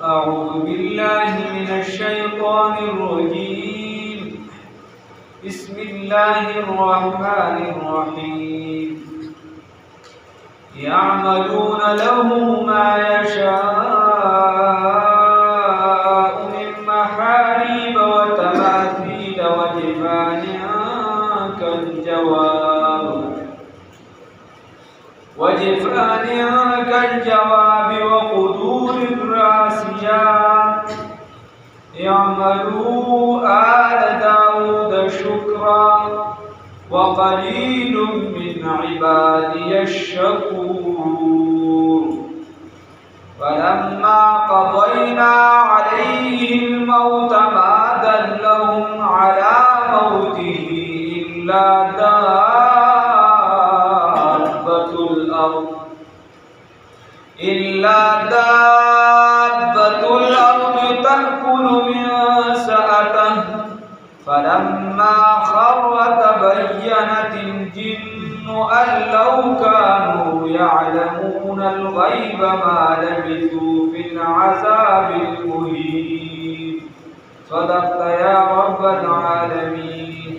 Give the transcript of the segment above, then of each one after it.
أعوذ بالله من الشيطان الرجيم. بسم الله الرحمن الرحيم. يعملون له ما يشاء من محاريب وتماثيل وجفان كالجواب وقدور الراسيات. اعملوا آل داود شكرا وقليل من عبادي الشكور. فلما قضينا عليه الموت ما دلهم على موته إلا دابة الأرض تأكل من سأته. فلما خر تبينت الجن أن لو كانوا يعلمون الغيب ما لبثوا في العذاب المهين. صدقت يا رب العالمين.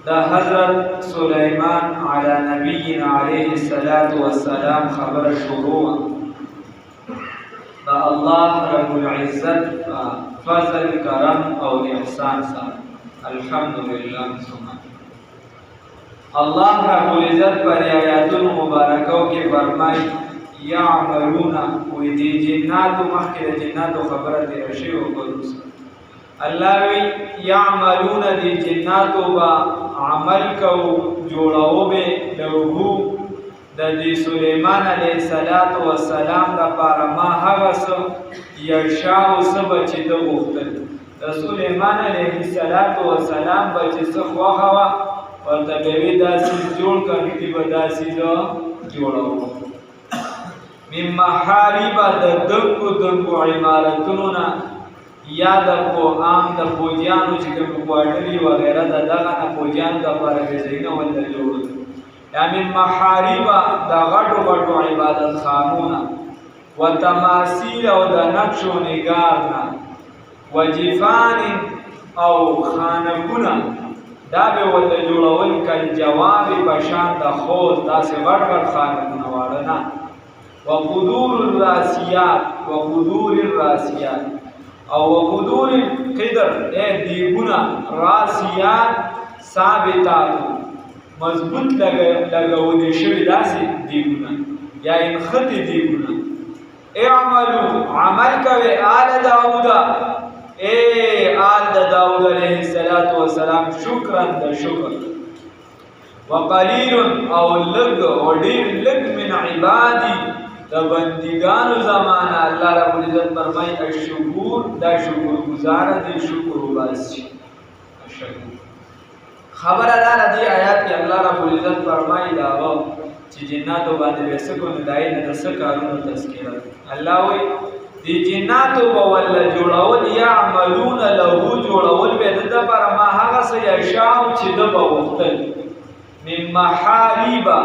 دا حضرت سلیمان علی نبینا علیہ الصلاة والسلام خبر شروع دا اللہ رب العزت فضل کرم اور احسان سا الحمدللہ. اللہ رب العزت پر آیات المبارکوں کے فرمائی یعملون کوئی دی جنات مخیر جنات خبرت رشی و قدس. اللہ وی یعملون دی جناتو با عمل کو جوڑاو بے لوگو دا دی سلیمان علیہ السلام دا پارما حغس یشاو سبچی دا غفتن. دا سلیمان علیہ السلام بچی سخواخوا ورطا بیوی دا سیز جوڑ کرنی با دا سیز جوڑاو من محاریبا دا دنگو عمارتنونا یا د عام د فوجیانو چې کوم کوارټري وغیرہ د دغه نه فوجیانو د لپاره ځایونه ولته جوړ یا من محارب د غټو غټو عبادت خانونه وتماثيل او د نقش و نگار نه وجفان او خانقونه دا به ولته جوړول کله جواب بشان د خوز داسې غټ غټ خانقونه وړنه وقدور الراسيات او وقدور قدر دیگونا راسیات ثابتات مضبوط لگونی شوی داسی دیگونا یا انخط دیگونا. اعملو عمل کوي آل داود علیہ السلام شکرا دا شکر وقلیل او لگ او دیر لگ من عبادی دا بندگانو زمانہ اللہ رب العزت فرمائی الشکور دا شکر گزار دی شکر باسی خبر دار دی آیات کی اللہ رب العزت فرمائی داغو چی جناتو باندې بیسکو ندائی ندسکارونو تذکیرات. اللہ وی دی جناتو باولا جوڑاول یعملون لہو جوڑاول بیدتا پر ما حقا سیشاو چی دبا وقتل من محاریبا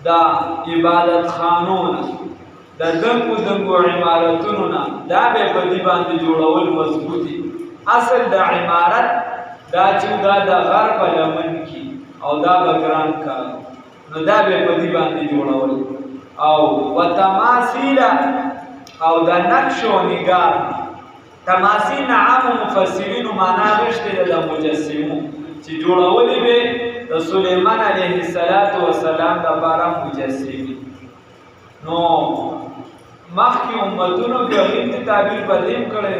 دا عبادت خانون دا دنگو عمارتونونا دا بے پدی باندې جوړول مضبوطی. اصل دا عمارت دا چو دا غرب لمن کی او دا بگران کا نو دا بے پدی باندې جوړول او وتماثیل او دا نقش و نگار. تماثیل عام مفسرین معنا غشته دا مجسمو چې جوړولې به د سلیمان علیه السلام د بارا مجسمه. نو مخکې امتونو کې غیب تعبیر بدیم کړي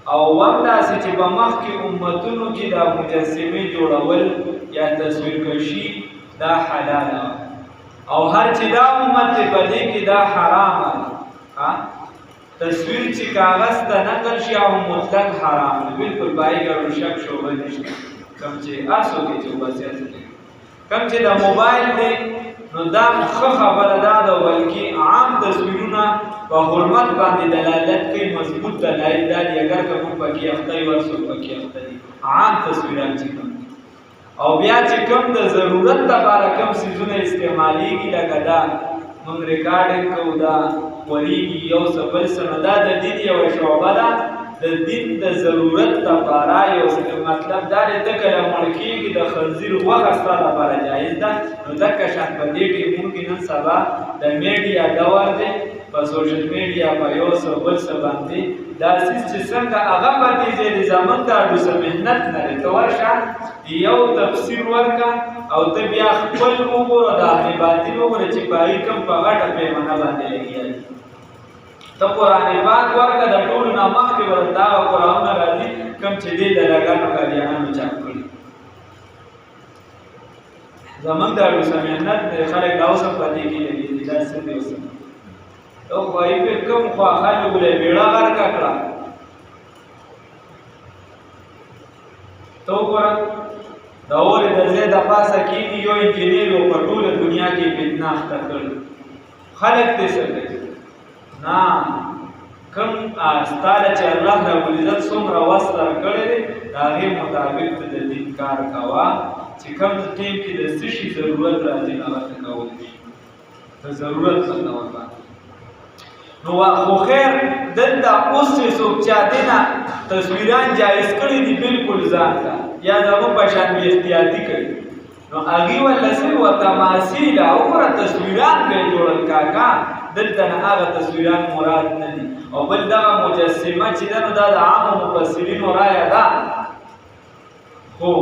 او ومداسې چې په مخکې امتونو کې دا مجسمه جوړول یا تصویر کشي دا حلال او هر چې دا امت په دې کې دا حرام. تصویر چې کاغذ ته نقل شي او مطلق حرام دی بالکل بایګر شک شوبه نشته. کم چې اسو کې چې وباسي کم چې دا موبایل دی نو دا خبره ده بلکې عام تصویرونه په حرمت باندې دلالت کوي. مضبوط دلایل دا دي اگر کوم پکې اخته ورسو پکې اخته دي عام تصویران چې کوم او بیا چې کوم د ضرورت لپاره کوم څیزونه استعمالیږي لکه دا موږ ریکارډینګ کوو دا ولیږي یو څه بل څه نو دا د دین یوه شعبه ده د دین د ضرورت لپاره یو مطلب دا دی ته کله مړ کېږي د خنزیر غوښه ستا لپاره جایز ده نو ځکه شان په دې ټیمونو کې نن سبا د میډیا دور دی په سوشل میډیا په یو څه بل څه باندې دا څیز چې څنګه هغه پاتې دی د زمونږ د اړو څه محنت نه دی ته ورشه یو تفسیر ورکړه او ته بیا خپل وګوره د اهل باطل وګوره چې په هغې کوم په غټه پیمانه باندې لګیا دي ته قرآن پاک ورکړه د ټولو نه مخکې ورته هغه قرآنونه راځي کوم چې دې د لګانو قادیانانو چاپ کړي زمونږ د اړو څه محنت دی خلک دا اوس هم په دې کې لګي دي دا څه دی اوس او خواهی پر کم خواهد بوله بیڑا غرکا کلا تو گورا دا اولی دا زید پاسا کی دی یو انجینیر و پٹول دنیا کی بدناخت کرد خلق تی سکتے نا کم آستالا چه اللہ رب العزت سمر وستر کرده دا غیر مطابق دا دین کار کوا چه کم ٹیم کی دا سشی ضرورت رازی نوات کول دا ضرورت سنوات نو خو خیر دلته اوس چې څوک چا دینه تصویران جایز کړي دي بالکل ځان ته یا زموږ په شان بې احتیاطي کوي نو هغې ورله څه وه تماثیل وګوره تصویران به یې جوړل کاکا دلته نه هغه تصویران مراد نه دي او بل دغه مجسمه چې ده نو دا د عامو مفسرینو رایه ده خو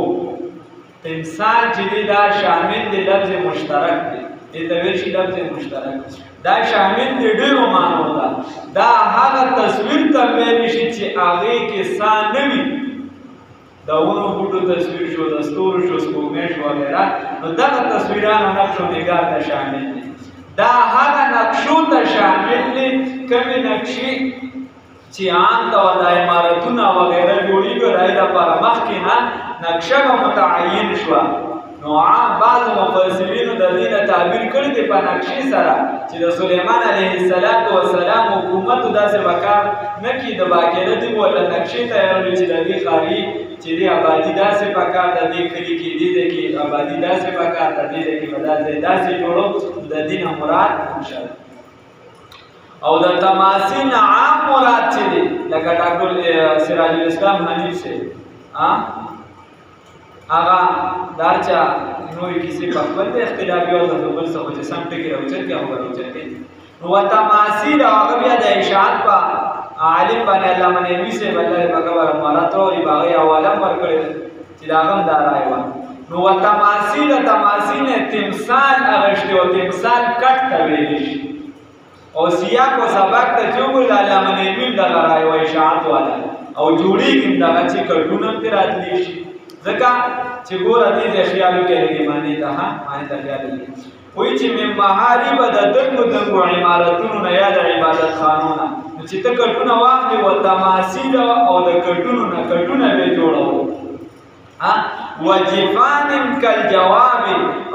تمثال چې دی دا شامل دی لفظ مشترک دی دې ته ویل شي لفظ مشترک دا شامل دی ډېرو معنو ته دا هغه تصویر ته ویلی شي چې هغې کې سا نه وي د ونو بوټو تصویر شو د ستورو شو سپوږمۍ شو وغیره نو دغه تصویران او نقش و نگار ته شامل دي دا هغه نقشو ته شامل دي کومې نقشې چې عام ډول د عمارتونه وغیره جوړېږي د هغې لپاره مخکې نه نقشه به متعین شوه نو عام بعض مفسرینو د دې نه تعبیر کړی دی په نقشې سره چې د سلیمان علیه السلام حکومت داسې به کار نه کړي د باقاعده دې ورته نقشې تیارولې چې د دې ښاري چې دې آبادي داسې پکار د دې کلي کې دې ځای کې آبادي داسې پکار د دې ځای کې به دا ځای داسې جوړو د دې نه مراد نقشه ده او د تماثیل عام مراد چې دی لکه ډاکټر سراج الاسلام حنیف سے هغه دارچا نورې کیسې په خپل د اختلافي او د بل څه خو چې سم ټکي راوچت کړي هغه راوچت کړي نو تماثیل هغه بیا د اشاعت په عالم باندې علامه نعیمي صاحب الله دې پاکه ورحمت او باغې حواله ورکړي چې دا هم دا رايوه نو تماثیل تمثال اغشته او تمثال کټ ته ویل شي او سیاق او سبق ته جوړ علامه نعیمي دغه رايوه اشاعت والا او جوړیږي دغه چې کټونه تر راتلی شي ځکه چې ګوره دې د خیالو کې لګي معنی ته معنی ته خیال لګي وایي چې من محارب د دنګو عمارتونو نه یا د عبادت خانونه چې ته کټونه واخلې و تماثیل او د کټونو نه کټونه به جوړوو وجفان کالجواب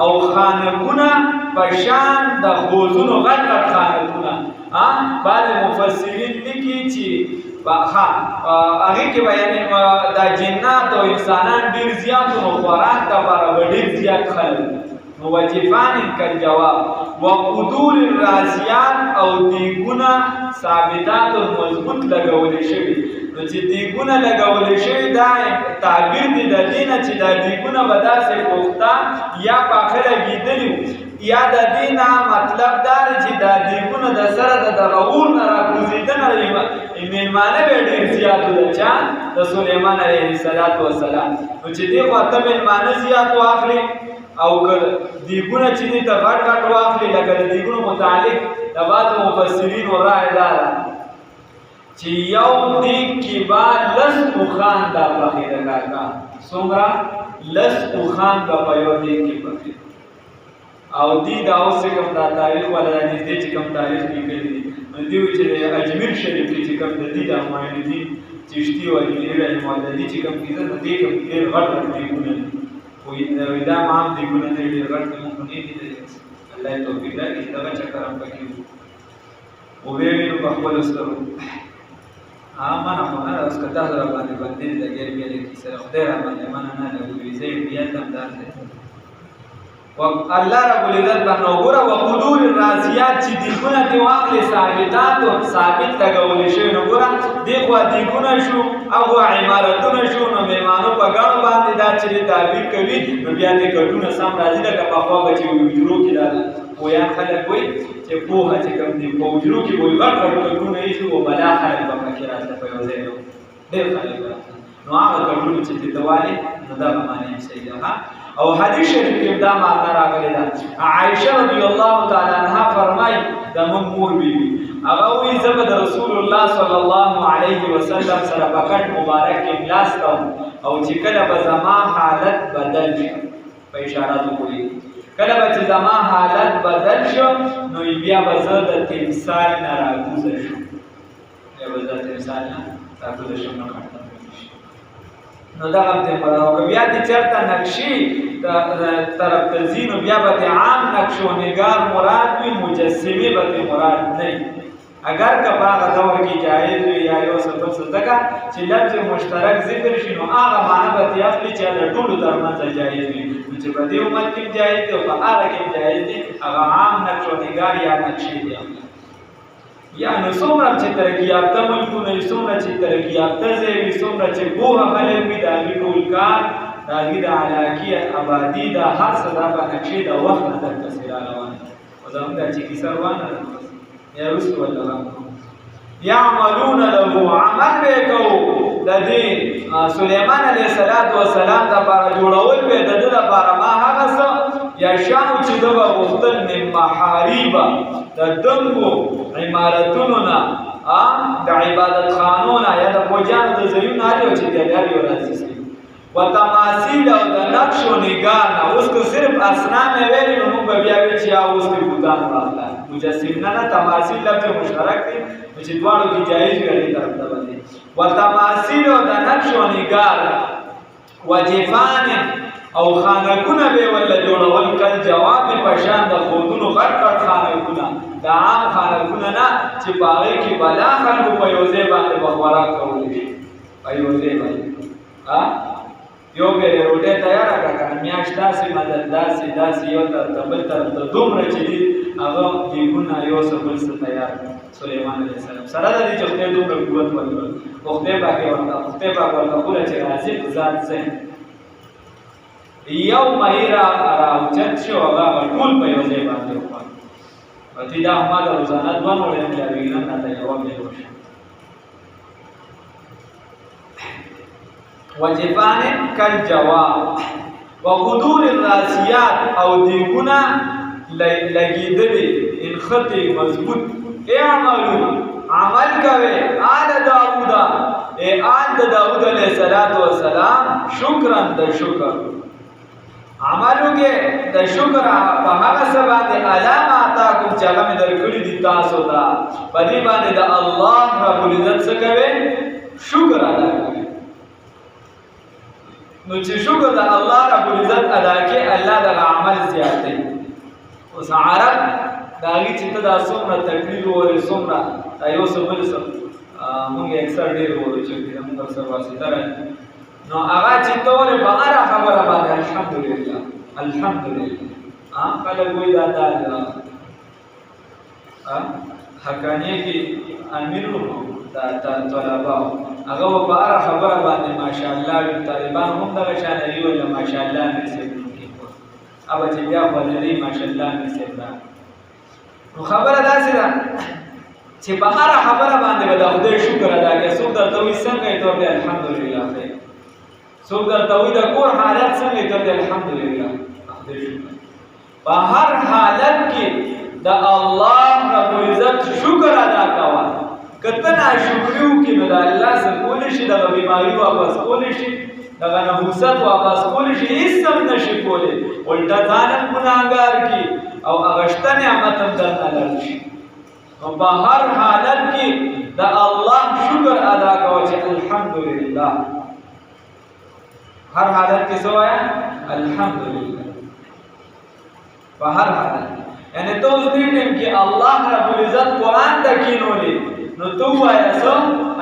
او خانقونه په شان د خوځونو غټ غټ خانقونه بعض مفسرین لیکي چې هغې کې بیانې دا جنات او انسانان ډېر زیات نو خوراک لپاره به ډېر زیات خلک نو وجفان کالجواب وقدور الراسیات او دیګونه ثابتات او مضبوط لګولې شوي نو چې دیګونه لګولې شوي دا تعبیر دی د دې نه چې دا دیګونه به داسې پوخته یا پاخه لګېدلي یا د دې نه مطلب دا دی چې دا دیګونه د سره د دغه اور نه راکوزېدنه مېلمانه به ډېر زیات و د چا د سلیمان علیه السلام نو چې دې خوا ته مېلمانه زیات واخلې او که دیګونه چې دې ته غټ غټ واخلې لکه د دیګونو متعلق د بعضو مفسرینو رایه دا ده چې یو دیګ کې به لس اوښان دا پخېده کاکا څومره لس اوښان به په یو دیګ کې پخېده او دی دا اوس کوم دا تاریخ ولا د نږدې چې کوم تاریخ لیکلی دی نو دی چې د اجمیر شریف کې چې کوم د دې د معین الدین چشتي او اجمیر رحمه الله دې چې کوم کیسه د دې کوم ډېر غټ غټ دیګونه دي وایي دا عام دیګونه دي ډېر غټ مونږ نه دي الله یې توفیق راکړي چې دغه چکر هم پکې او ویې وینو په خپلو سترګو معنا خو نه اوس که تاسو را باندې باندې لګیا بیا کې سره خدای را باندې معنا نه لګوي زه بیا تم داسې الله رب العزت باندې وګوره وقدور الراسيات چې دیګونه دی واخلې ثابتات او ثابت لګول شي نو ګوره دیغه دیګونه شو او عمارتونه شو نو میمانو په ګڼ باندې دا چې تعبیر کوي نو بیا دې کډونه سم راځي لکه په خوا بچي وجرو کې دا ویا خلک وي چې په هڅه کوم دي په وجرو کې وي غټ کډونه یې شو بلا خلک په کې راځي په یو ځای ډېر خلک نو هغه کډونه چې دوالي نو دا معنی صحیح ده او حدیث شریف کې دا معنا راغلی ده عائشه رضی الله تعالی عنها فرمایي د مور بیبي هغه وی زبد رسول الله صلی الله علیه وسلم سره پکټ مبارک کې ملاس او چې کله به زما حالت بدل شي په اشاره کوي کله به چې زما حالت بدل شو نو بیا به زه د تمثال نه راکوزه شم بیا به زه تمثال نه راکوزه شم نو دا هم ته پراو که بیا دې چرته نقشي طرف تزین و بیا به عام نقش و نگار مراد وي مجسمه به مراد نه اگر که په هغه دور کې جایز وي یا یو څه بل څه ځکه چې لفظ مشترک ذکر شي نو هغه معنی به دې اخلي چې د ټولو ترمنځ جایز وي نو چې په دې امت کې جایز دی او په هغه کې جایز دی هغه عام نقش و نگار یا نقشې دی یا نو څومره چې ترقي یافته ملکونه وي څومره چې ترقي یافته ځای وي څومره چې پوهه خلک وي د هغې ټول کار د هغې د علاقې آبادي دا هر څه دا به نقشې د وخت نه درپسې راروانه خو زموږ دا چې کیسه روانه ده یا وروسته ورته یعملون له عمل به یې کوو د دې سلیمان علیه السلام دپاره جوړول به د ده دپاره ما هغه څه یشاء چې ده به غوښتل من محاریبه د دنګو عمارتونو نه د عبادت خانو نه یا د فوجیانو د ځایونو هر یو چې دی هر یو راځي و تماثیل او د نقش و نگار نه اوس که صرف اصنام یې ویلې نو موږ به بیا وایو چې اوس د بوتان واخله مجسم نه تماثیل لفظ مشترک دی چې دواړو کې جایز وي هغې طرف ته باندې و تماثیل او د نقش و نگار و جفان او خانکونه به ولا جوړول کل جواب په شان د خودونو غټ غټ خانکونه د عام خانکونه نه چې په هغې کې بلا خلکو په یو ځای باندې به خوراک کولی شي په یو ځای باندې یو بېرې روټۍ تیاره کړه که نه میاشت داسې مدد داسې یو طرف ته بل طرف ته دومره چې دي هغه دیګونه یو څه بل څه تیار سلیمان علیه السلام سره د دې چې خدای دومره قوت ورکړل خو خدای پاک ورته خوله چې رازق ذات ذهن یو مهی راوچت شو هغه ټول په یو ځای باندې وخوړ ورته دا ما د روزانه دوه نوړې ملاوېږي نن راته یوه مې وشوه وجفان کالجواب وقدور الراسيات او دیګونه لګېدلې انخطې مضبوط اعملوا عمل کوي آل داود علیه السلام شکرا د شکر عملو کې د شکر په هغه څه باندې علامه اتاکم چې هغه مې درکړي دي تاسو ته په دې باندې د الله رب العزت څه کوي شکر ادا کوي نو چې شکر د الله رب العزت ادا کې الله د عمل زیات دی اوس عرب د هغې چې ته دا څومره تقریر ووایې څومره دا یو څه بل څه مونږ اکثر ډېر وایو چې زمونږ سره واسطه راځي نو هغه چې ته ولې په هره خبره باندې الحمدلله خلک وایي دا حقانیه کې امیر دا طلباو هغه په هره خبره باندې ماشاءالله وي طالبان هم دغه شان وي ولا ماشاءالله مې سیب ابا چې بیا ولري ماشاءالله مې سیب نو خبره داسې ده چې په هره خبره باندې به د خدای شکر ادا کوي څوک درته وایي څنګه یې ته ورته الحمدلله خیر څوک درته وایي د کور حالت څنګه یې ته ورته الحمدلله خدای شکر په هر حالت کې د الله رب العزت شکر ادا کوه کته ناشکري وکړي نو د الله څخه کولی شي دغه بیماري واپس کولی شي دغه نحوست واپس کولی شي هېڅ هم نشي کولی الټه ځان هم ګناهګار کړي او هغه شته نعمت هم درنه لرل شي نو په هر حالت کې د الله شکر ادا کوه چې الحمدلله هر حالت کې څه وایه الحمدلله په هر حالت یعنی ته اوس دې ټیم کې الله رب العزت قرآن ته کینولې نو تو وایه څه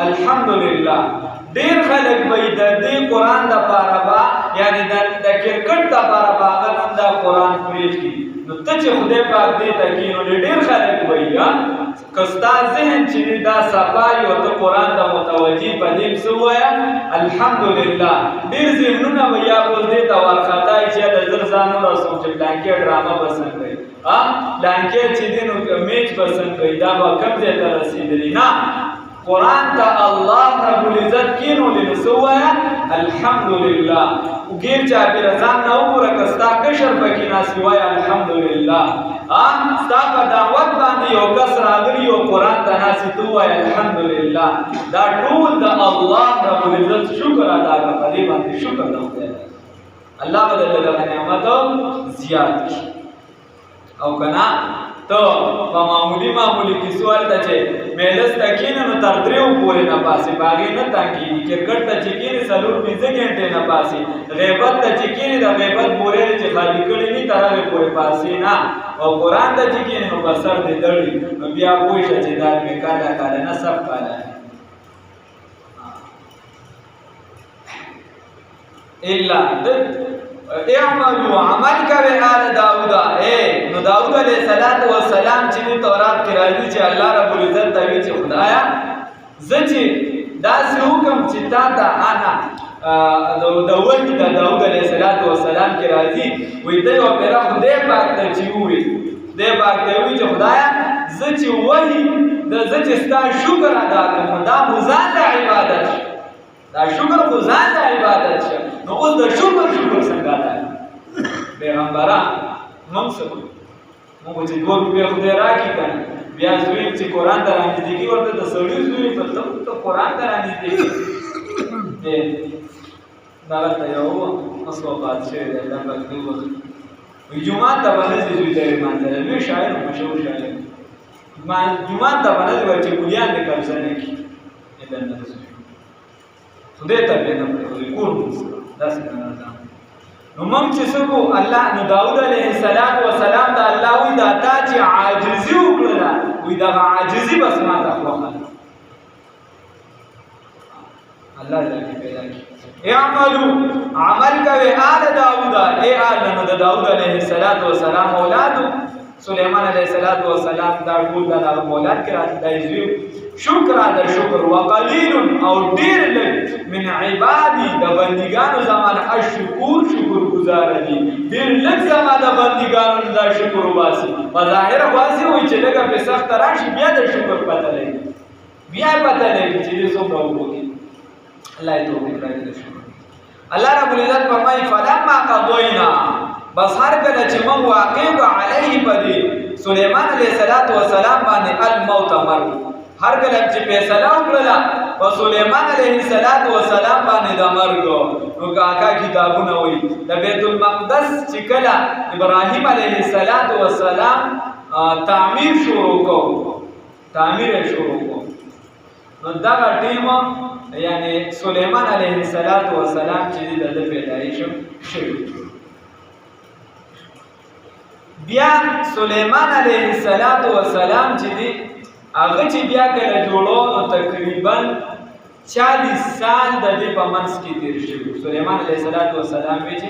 الحمدلله ډیر خلک به د دې قران د پاره با یعنی د کرکټ د پاره با نن دا قران پریږي نو ته چې خدای پاک دې تکینو ډیر خلک وایي کستا ذهن چې دا صفای او ته قران ته متوجي پدې سوایا الحمدلله ډیر ذهنونه ویا بول دې تا ورخاتای چې د زرزانو رسول چې بلانکې ډراما پسند کوي بلانکې چې دینو میچ پسند کوي دا به کم دې ته رسیدلی نه قرآن تا الله رب العزت کینو لنسوایا الحمدلله وګیر چا پر ځان نو پورا کستا کشر پکې ناسوایا الحمدلله ستا په دعوت باندې یو کس راغلی او قرآن ته ناسي توایا الحمدلله دا ټول د الله رب العزت شکر ادا کوي باندې شکر وکړه الله بدل له نعمت زیات او کنا تو په معمولی کی سوال ته چې مېلس تکینه نو تر دریو پورې نه پاسې باغې نه تاکي کرکټ ته چکینه سلور 15 غنټه نه پاسې غیبت ته چکینه د غیبت پورې چې خالی کړي نه تر هغه پورې پاسې نه او قران ته چکینه نو بسر دې دړي نو بیا پوښ چې دا مې کاله نه سب کاله الا اعملوا عمل کوي آل داوود نو داوود علیہ السلام چې تورات کې راځي چې الله رب العزت ته وی چې خدایا زچې دا حکم چې تا ته انا د وحی د داوود علیہ السلام کې راځي وې ته یو پیرا خدای پاک ته چې وې دې پاک ته وی چې خدایا زچې وحی د زچې ستا شکر ادا کوم دا مزان د عبادت دا شکر خو ځان د عبادت شه نو اوس د شکر څنګه ده پیغمبران موږ چې 2 روپیا خدای راکړي کنه بیا زوی چې قران ته راځي ورته د سړی زوی په ته قران ته راځي دې دا ته یو اصل بادشاہ دی دا په دغه وي جمعه ته باندې زوی ته مانځل وی شاعر مشهور شاعر ما جمعه ته باندې ورته کولیان د کمزنه کی دا نه خدای ته به نه کول دا څنګه نو موږ چې څنګه الله نو داوود علیه السلام دا الله وی دا تا چې عاجزی وکړه وی دا عاجزی بس ما ته خلق الله دې پیدا کړي اعملوا عمل کوي آل داوود آل نو داوود علیه السلام اولاد سليمان علیه السلام دا ټول د اولاد کې راځي شکر ادا شکر وقلیل او ډیر لږ من عبادی د بندګانو زمانه شکر گزار دي ډیر لږ زمانه د بندګانو دا شکر واسي بظاهر واسي وي چې لږه په سخت راشي بیا د شکر پته لګي بیا پته لګي چې دې څومره وکړي الله دې توفیق راکړي شکر الله رب العزت فرمایي فلما قضینا بس هر کله چې موږ واقع علیه پدې سليمان علیه السلام باندې الموت مرګ هر کله چې فیصله وکړه په سليمان علیه السلام باندې د مرګ نو کاکا کتابونه وایي د بیت المقدس چې کله ابراهیم علیه السلام تعمیر شروع کو نو دا ټیم یعنی سليمان علیه السلام چې د پیدایش شوی بیا سليمان علیه السلام چې دی هغه چې بیا کله جوړو نو تقریبا 40 سال د دې په منځ کې تیر شوی سليمان علیه السلام چې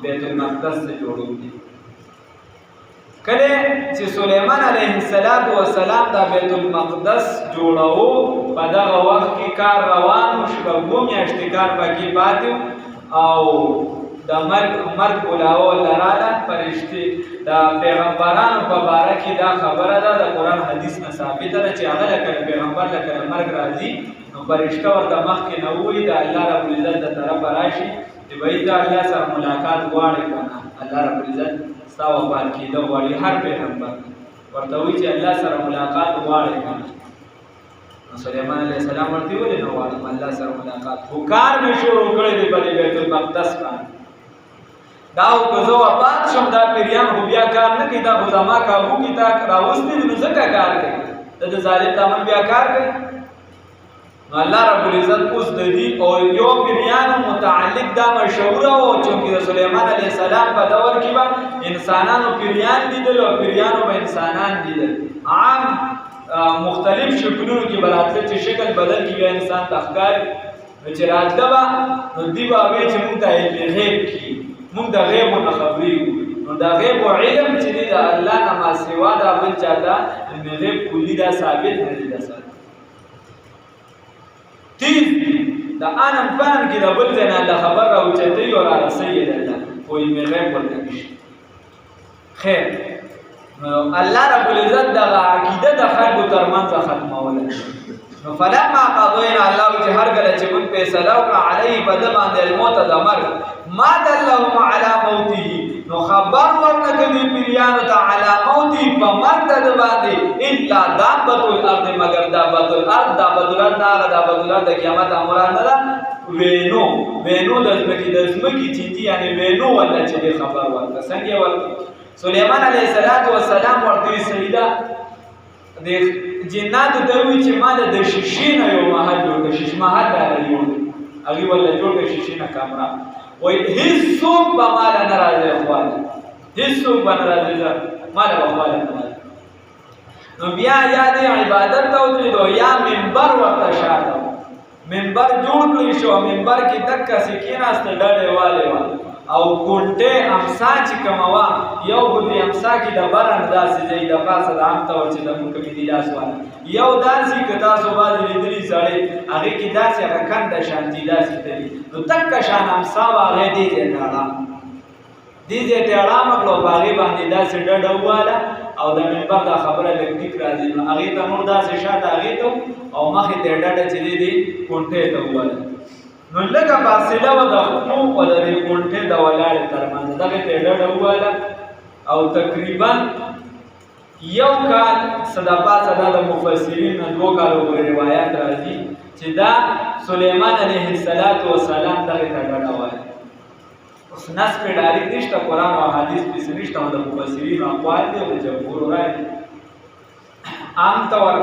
بیت المقدس ته جوړو دي کله چې سليمان علیه السلام د بیت المقدس جوړو په دغه وخت کې کار روان شو میاشتې کار پکې پاتې او د مرګ بولاوه لراله فرشتي د پیغمبرانو په باره کې دا خبره ده د قرآن حدیث نه ثابته ده چې هغه لکه پیغمبر لکه مرګ راځي نو فرشته ورته مخکې نه وایي د الله رب العزت د طرفه راشي چې وایي ته الله سره ملاقات غواړې که نه الله رب العزت ستا وفات کېده غواړي هر پیغمبر ورته وایي چې الله سره ملاقات غواړې که نه سليمان علیه السلام ورته ویلې نه غواړم الله سره ملاقات خو کار مې شروع کړی دی په بیت المقدس باندې دا او که زه وفات شم دا پیریان خو بیا کار نه کوي دا خو زما کارو کې تا راوستي دي نو ځکه کار کوي د ظالم دامن بیا کار کوي نو الله رب العزت اوس د دې او یو پیریانو متعلق دا مشهوره او چې د سليمان علیه السلام په دور کې به انسانانو پیریان لیدل او پیریانو به انسانان لیدل عام مختلف شکلونو کې براتله چې شکل بدل کې بیا انسان تخکار چې راتله به نو دی به وایي چې موږ ته علم غیب کړي موږ د غیبو نه خبرېږو نو د غیب علم چې دی د الله نه ما سوا دا بل چا ته علم غیب کلي دا ثابت نه دی دا ثابت تیز د انم فهم کې د بل ځای نه الله خبر راوچتوي او رارسوي د الله خو علم غیب ورته نشته خیر الله رب العزت دغه عقیده د خلکو ترمنځ ختموله نو فلما قضینا الله چې هر کله چې موږ فیصله وکړه علیه په ده باندې الموت د مرګ ما دلهم علی موته نو خبر ورنکړه دې پیریانو ته علی موته په مرګ د ده باندې الا دابة الارض مگر دابة الارض دابة الارض هغه دابة الارض د قیامت مراد نه ده وینو د ځمکې چینجي یعنې وینو ورته چې دې خبر ورکړه څنګه یې ورکړه سلیمان علیه السلام ورته سیده د جناتو ته وایي چې ما د شیشې نه یو محل جوړ کړه شیش محل راله جوړ هغې ورله جوړ کړه شیشې نه کمره وایي هېڅوک به ماله نه راځي خواله هېڅوک به نه راځي ماله به خواله نه راځي نو بیا یا دې عبادت ته ودرېدو یا منبر ورته شاته منبر جوړ کړی شو منبر کې دقسې کېناسته ډډې والې وه او ګونټې امسا چې کومه وه یو خو دې امسا کې د بره نه داسې ځای د پاسه د عام طور چې زموږ کومې دي لاس واله یو داسې که تاسو بعضې لیدلي زړې هغې کې داسې هغه کنده شانتي داسې تلي نو تکه شان امسا وه هغې دې ځای ته اړام دې ځای ته اړامه کړه او په هغې باندې داسې ډډه وواله او د منبر دا خبره لږ ټیک راځي نو هغې ته نور داسې شاته هغې ته او مخې ته یې ډډه چې دی دې کونټې ته وواله نو لږه فاصله وه د خپلو او د دې کونټې د ولاړې ترمنځ دغې ته یې ډډه وواله او تقریبا یو کال څه د پاسه دا د مفسرین نه 2 کالو پورې روایات راځي چې دا سلیمان علیه السلام دغې ته ډډه وایي اوس نس پې ډایرکټ نشته قرآن او حدیث پسې نشته او د مفسرینو اقوال دي او د جمهورو رایې عام طور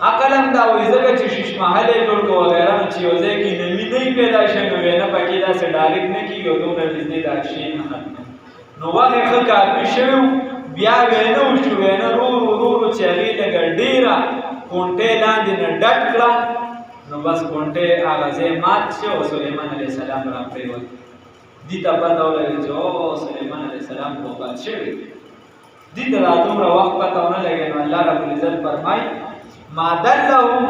عقل هم دا وایي ځکه چې شیش محل یې جوړ کړو وغیره نو چې یو ځای کې نمی نه پیدا شي نو وینه پکې داسې ډایرکټ نه کېږي او دومره نږدې دا شی نه ختمه نو وخت یې ښه کافي شوی بیا وینه وشو وینه ورو چې هغې لږه ډېره کونټې لاندې نه ډک کړه نو بس کونټې هغه ځای مات شو او سلیمان علیه السلام را پرېوت دې ته پته ولګېده چې او سلیمان علیه السلام وفات شوی دې ته دا دومره وخت پته ونه لګېد نو الله رب العزت فرمایي ما دلهم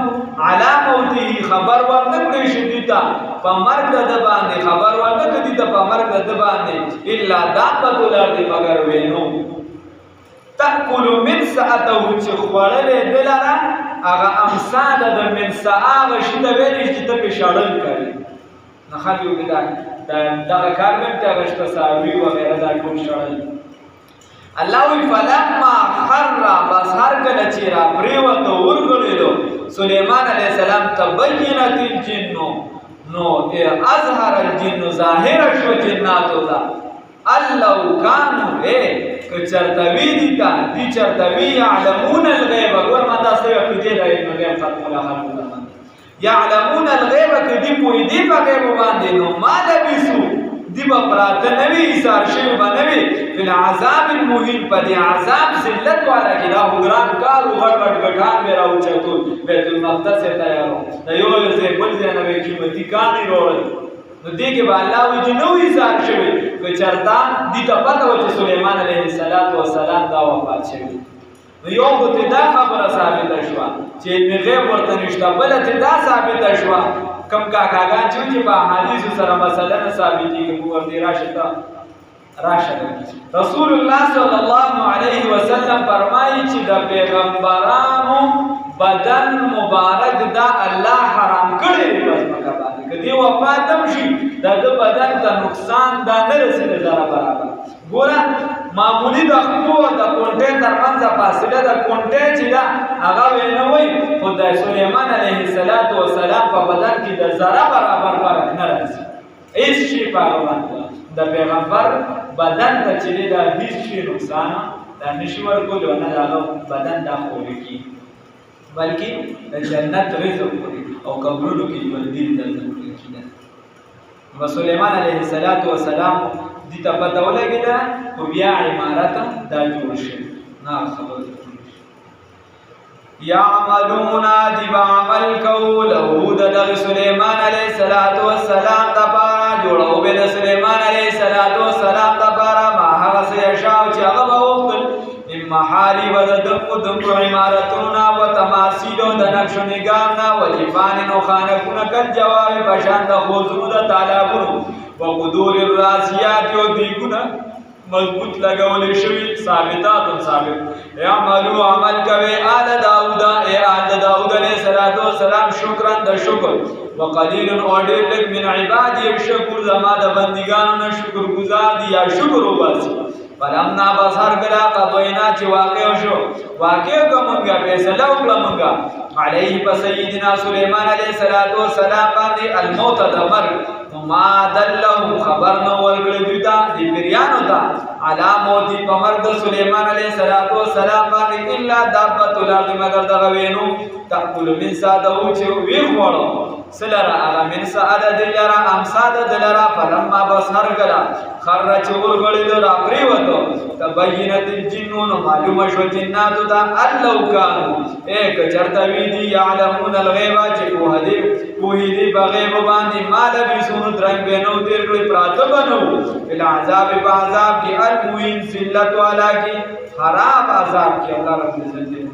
علی موته خبر ورنه کړی شي دې ته په مرګ د ده باندې خبر ورنه کړي دې ته په مرګ د ده باندې الا دابة الارض مگر وینو تأکل من سأته چې خوړلې ده لره هغه امسا ده د من سا هغه شي ته ویلی چې ته پې شړل کوي نه خلک یو دغه کار مې ته هغه شته څاروي وغیره دا ټول شړل الله وی فلما خر بس هر کله چې را پریوته ورغړېدو سلیمان علیه السلام تبینت الجن نو اظهر الجن ظاهر شو جناتو ته الله کانو که چرته وی دي ته دي چرته وی یعلمون الغیب ګور ما تاسو یې په دې راځي نو غیب ختم ولا خلق یعلمون الغیب که دی پوی دی په غیب باندې نو ما لبسو دی با پراته نوی ایثار شوی با نوی فی العذاب المهین پا دی عذاب ذلت والا کی دا حگران کارو غٹ گٹان میرا اوچتون بیت المقدس تیارو دا یو زی بل زی نوی قیمتی کانی روڑی نو دیکھ با اللہ وی جو نو ایثار شوی که چرتا دی تا پتا ہو چی سلیمان علیہ السلام دا وفات شوی نو یو خود دا خبر ثابت شوا چی علم غیب ورطنشتا بلت دا ثابت شوا کم کاکاگان چې په حدیثو سره مثلا ثابتېږي موږ ورته راشه رسول الله صلی الله علیه وسلم فرمایي چې د پیغمبرانو بدن مبارک دا الله حرام کړی دی په ځمکه باندې که دی وفات هم شي د ده بدن ته نقصان دا نه رسېږي زره برابر ګوره معمولي د خپلو د کونټې ترمنځ فاصله د کونټې چې ده هغه ویې نه وایي خو د سلیمان علیه السلام په بدن کې د ذره برابر فرق نه راځي هېڅ شي په هغه باندې د پیغمبر بدن ته چې دی دا هېڅ شي نقصان دا نشي ورکولی او نه د هغه بدن دا خوړه کېږي بلکې د جنت رزق خوري او قبرونو کې ژوندي د ذکر کېده نو سلیمان علیه السلام دې ته پته ولګېده خو بیا عمارت دا جوړ شوی نه خبره یعملون دی بعمل کو له د سلیمان علیہ السلام دپاره جوړو به د سلیمان علیہ السلام دپاره ما هغه څه یشاء چې هغه به وغوښتل من محارب د دمو عمارتونه و تماثیل د نقش و نگارونه و جفان و خانکونه کل جواب پشان د خوزرو د تالابونو و قدور الراسیات و دیگونه مضبوط لگولی شوی ثابت اعملو عمل کوي آل داود علیہ السلام شکرن د شکر وقلیل اور ډیر لږ من عبادی شکر زما د بندگانو نه شکر گزار دي یا شکر وباسي فلمنا بصر کلا قضینا چې واقع شو واقع کومګه فیصله وکړه مونږه علیه په سیدنا سلیمان علیہ السلام باندې الموت د مرګ ما دلهم خبر نو ورکړی دوی ته د پیریانو ته علا موتی په مرګ سلیمان علیہ السلام باندې الا دابة الارض مگر دغه وینو تاکل من ساده چې وی خوړو سلرا هغه من ساده دلرا امساده دلرا فلما بصر کلا خرج ورغړی د راپریوتو تبینت الجنون معلومه شو جناتو ته الله کانو ایک چرته وی دی یعلمون الغیب چې کوه دی بغیب باندې مال بسونو درنګ بینو تیر کړی پراته بنو بل عذاب بعذاب کی الموین ذلت والا کی خراب عذاب کی الله رب العزت